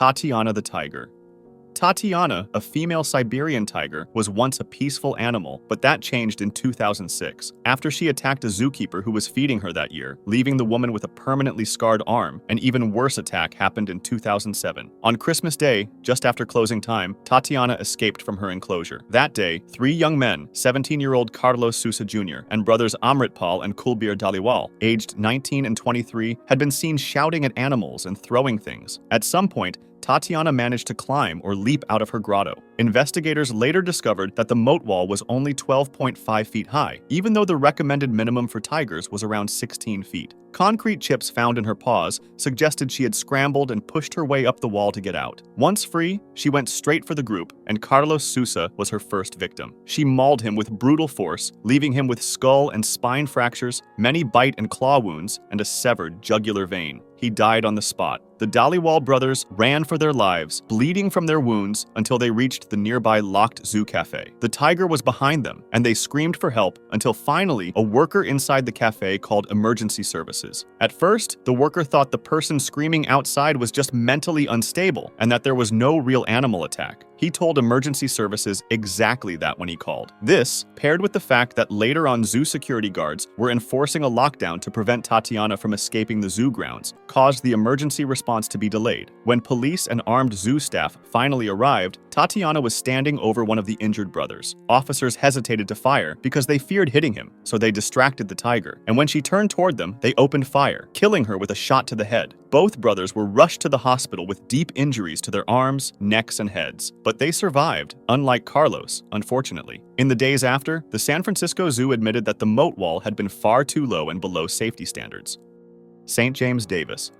Tatiana the Tiger. Tatiana, a female Siberian tiger, was once a peaceful animal, but that changed in 2006 after she attacked a zookeeper who was feeding her that year, leaving the woman with a permanently scarred arm. An even worse attack happened in 2007. On Christmas Day, just after closing time, Tatiana escaped from her enclosure. That day, 3 young men, 17-year-old Carlos Sousa Jr. and brothers Amritpal and Kulbir Dhaliwal, aged 19 and 23, had been seen shouting at animals and throwing things. At some point, Tatiana managed to climb or leap out of her grotto. Investigators later discovered that the moat wall was only 12.5 feet high, even though the recommended minimum for tigers was around 16 feet. Concrete chips found in her paws suggested she had scrambled and pushed her way up the wall to get out. Once free, she went straight for the group, and Carlos Sousa was her first victim. She mauled him with brutal force, leaving him with skull and spine fractures, many bite and claw wounds, and a severed jugular vein. He died on the spot. The Dhaliwal brothers ran for their lives, bleeding from their wounds until they reached the nearby locked zoo cafe. The tiger was behind them, and they screamed for help until finally a worker inside the cafe called emergency services. At first, the worker thought the person screaming outside was just mentally unstable and that there was no real animal attack. He told emergency services exactly that when he called. This, paired with the fact that later on zoo security guards were enforcing a lockdown to prevent Tatiana from escaping the zoo grounds, caused the emergency response to be delayed. When police and armed zoo staff finally arrived, Tatiana was standing over one of the injured brothers. Officers hesitated to fire because they feared hitting him, so they distracted the tiger. And when she turned toward them, they opened fire, killing her with a shot to the head. Both brothers were rushed to the hospital with deep injuries to their arms, necks, and heads. But they survived, unlike Carlos, unfortunately. In the days after, the San Francisco Zoo admitted that the moat wall had been far too low and below safety standards. St. James Davis.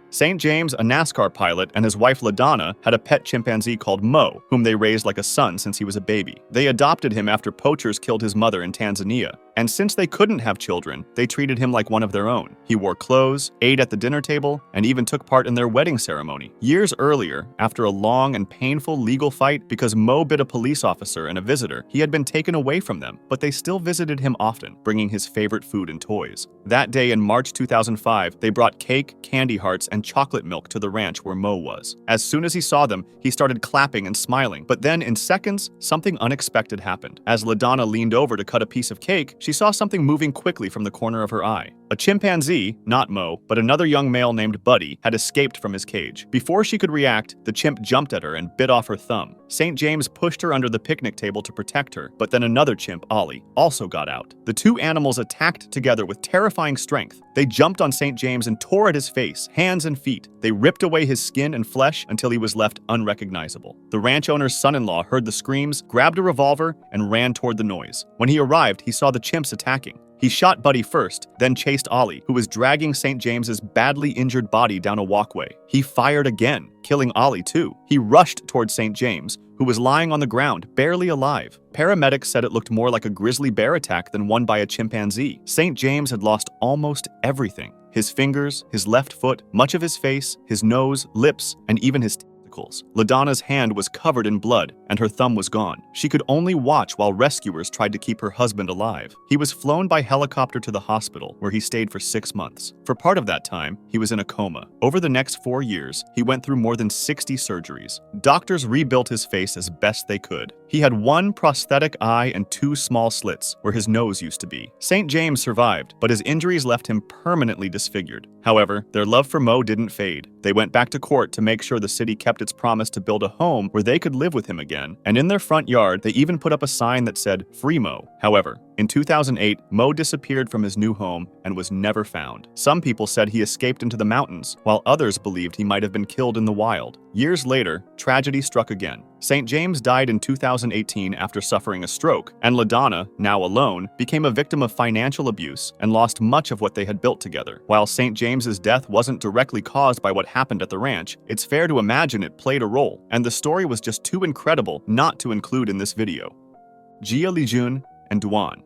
St. James, a NASCAR pilot, and his wife LaDonna had a pet chimpanzee called Mo, whom they raised like a son since he was a baby. They adopted him after poachers killed his mother in Tanzania. And since they couldn't have children, they treated him like one of their own. He wore clothes, ate at the dinner table, and even took part in their wedding ceremony. Years earlier, after a long and painful legal fight because Mo bit a police officer and a visitor, he had been taken away from them, but they still visited him often, bringing his favorite food and toys. That day in March 2005, they brought cake, candy hearts, and chocolate milk to the ranch where Mo was. As soon as he saw them, he started clapping and smiling, but then in seconds, something unexpected happened. As LaDonna leaned over to cut a piece of cake, she saw something moving quickly from the corner of her eye. A chimpanzee, not Mo, but another young male named Buddy, had escaped from his cage. Before she could react, the chimp jumped at her and bit off her thumb. St. James pushed her under the picnic table to protect her, but then another chimp, Ollie, also got out. The two animals attacked together with terrifying strength. They jumped on St. James and tore at his face, hands and feet. They ripped away his skin and flesh until he was left unrecognizable. The ranch owner's son-in-law heard the screams, grabbed a revolver, and ran toward the noise. When he arrived, he saw the chimps attacking. He shot Buddy first, then chased Ollie, who was dragging St. James's badly injured body down a walkway. He fired again, killing Ollie too. He rushed towards St. James, who was lying on the ground, barely alive. Paramedics said it looked more like a grizzly bear attack than one by a chimpanzee. St. James had lost almost everything. His fingers, his left foot, much of his face, his nose, lips, and even his testicles. LaDonna's hand was covered in blood, and her thumb was gone. She could only watch while rescuers tried to keep her husband alive. He was flown by helicopter to the hospital, where he stayed for 6 months. For part of that time, he was in a coma. Over the next 4 years, he went through more than 60 surgeries. Doctors rebuilt his face as best they could. He had 1 prosthetic eye and 2 small slits, where his nose used to be. St. James survived, but his injuries left him permanently disfigured. However, their love for Mo didn't fade. They went back to court to make sure the city kept its promise to build a home where they could live with him again, and in their front yard, they even put up a sign that said, "Free Mo." However, in 2008, Mo disappeared from his new home and was never found. Some people said he escaped into the mountains, while others believed he might have been killed in the wild. Years later, tragedy struck again. St. James died in 2018 after suffering a stroke, and LaDonna, now alone, became a victim of financial abuse and lost much of what they had built together. While St. James's death wasn't directly caused by what happened at the ranch, it's fair to imagine it played a role, and the story was just too incredible not to include in this video. Jia Lijun Duan.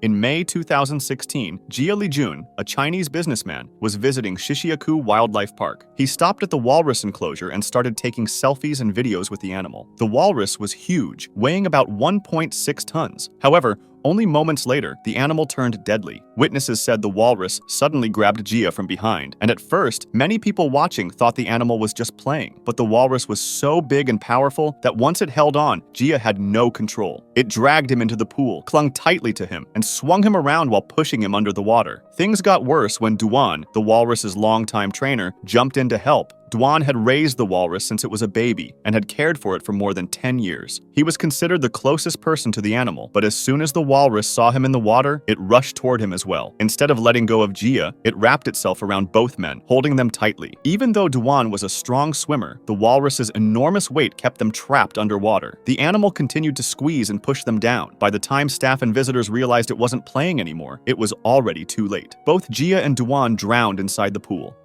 In May 2016, Jia Lijun, a Chinese businessman, was visiting Shishiaku Wildlife Park. He stopped at the walrus enclosure and started taking selfies and videos with the animal. The walrus was huge, weighing about 1.6 tons. However, Only moments later, the animal turned deadly. Witnesses said the walrus suddenly grabbed Jia from behind, and at first, many people watching thought the animal was just playing. But the walrus was so big and powerful that once it held on, Jia had no control. It dragged him into the pool, clung tightly to him, and swung him around while pushing him under the water. Things got worse when Duan, the walrus's longtime trainer, jumped in to help. Duan had raised the walrus since it was a baby and had cared for it for more than 10 years. He was considered the closest person to the animal, but as soon as the walrus saw him in the water, it rushed toward him as well. Instead of letting go of Jia, it wrapped itself around both men, holding them tightly. Even though Duan was a strong swimmer, the walrus's enormous weight kept them trapped underwater. The animal continued to squeeze and push them down. By the time staff and visitors realized it wasn't playing anymore, it was already too late. Both Jia and Duan drowned inside the pool.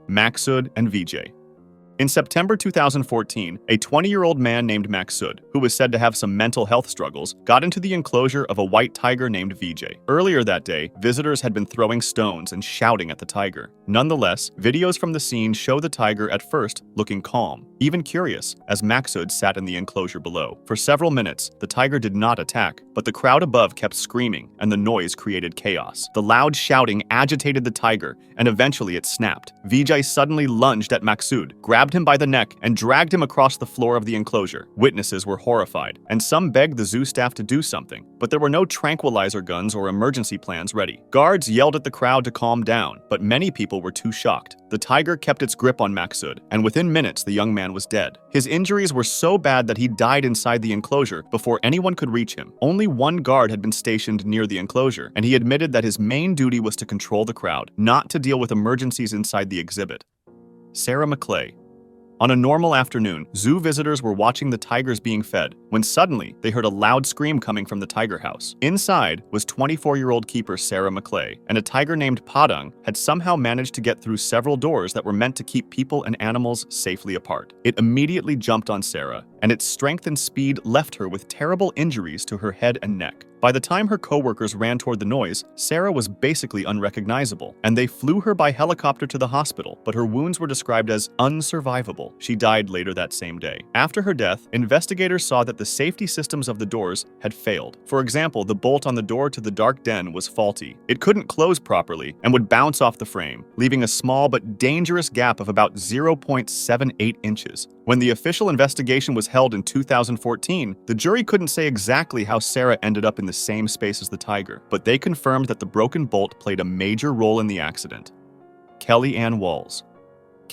Maksood and Vijay. In September 2014, a 20-year-old man named Maksood, who was said to have some mental health struggles, got into the enclosure of a white tiger named Vijay. Earlier that day, visitors had been throwing stones and shouting at the tiger. Nonetheless, videos from the scene show the tiger at first looking calm, even curious, as Maksood sat in the enclosure below. For several minutes, the tiger did not attack, but the crowd above kept screaming, and the noise created chaos. The loud shouting agitated the tiger, and eventually it snapped. Vijay suddenly lunged at Maksood, grabbed him by the neck, and dragged him across the floor of the enclosure. Witnesses were horrified, and some begged the zoo staff to do something, but there were no tranquilizer guns or emergency plans ready. Guards yelled at the crowd to calm down, but many people were too shocked. The tiger kept its grip on Maksood, and within minutes the young man was dead. His injuries were so bad that he died inside the enclosure before anyone could reach him. Only one guard had been stationed near the enclosure, and he admitted that his main duty was to control the crowd, not to deal with emergencies inside the exhibit. Sarah McClay. On a normal afternoon, zoo visitors were watching the tigers being fed, when suddenly they heard a loud scream coming from the tiger house. Inside was 24-year-old keeper Sarah McClay, and a tiger named Padang had somehow managed to get through several doors that were meant to keep people and animals safely apart. It immediately jumped on Sarah, and its strength and speed left her with terrible injuries to her head and neck. By the time her co-workers ran toward the noise, Sarah was basically unrecognizable, and they flew her by helicopter to the hospital, but her wounds were described as unsurvivable. She died later that same day. After her death, investigators saw that the safety systems of the doors had failed. For example, the bolt on the door to the dark den was faulty. It couldn't close properly and would bounce off the frame, leaving a small but dangerous gap of about 0.78 inches. When the official investigation was held in 2014, the jury couldn't say exactly how Sarah ended up in the same space as the tiger, but they confirmed that the broken bolt played a major role in the accident. Ann Walz.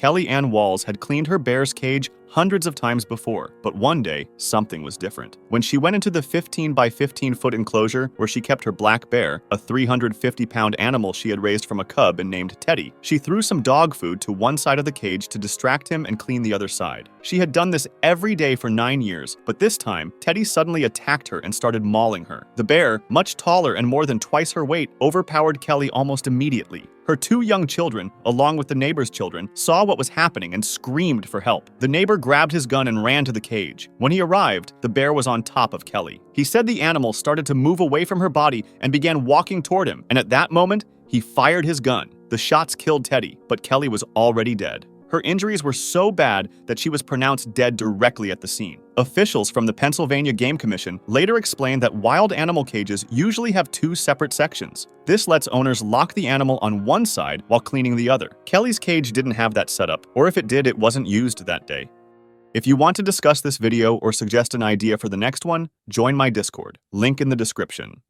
Ann Walz had cleaned her bear's cage hundreds of times before, but one day, something was different. When she went into the 15 by 15 foot enclosure where she kept her black bear, a 350-pound animal she had raised from a cub and named Teddy, she threw some dog food to one side of the cage to distract him and clean the other side. She had done this every day for 9 years, but this time, Teddy suddenly attacked her and started mauling her. The bear, much taller and more than twice her weight, overpowered Kelly almost immediately. Her 2 young children, along with the neighbor's children, saw what was happening and screamed for help. The neighbor grabbed his gun and ran to the cage. When he arrived, the bear was on top of Kelly. He said the animal started to move away from her body and began walking toward him, and at that moment, he fired his gun. The shots killed Teddy, but Kelly was already dead. Her injuries were so bad that she was pronounced dead directly at the scene. Officials from the Pennsylvania Game Commission later explained that wild animal cages usually have 2 separate sections. This lets owners lock the animal on one side while cleaning the other. Kelly's cage didn't have that setup, or if it did, it wasn't used that day. If you want to discuss this video or suggest an idea for the next one, join my Discord, link in the description.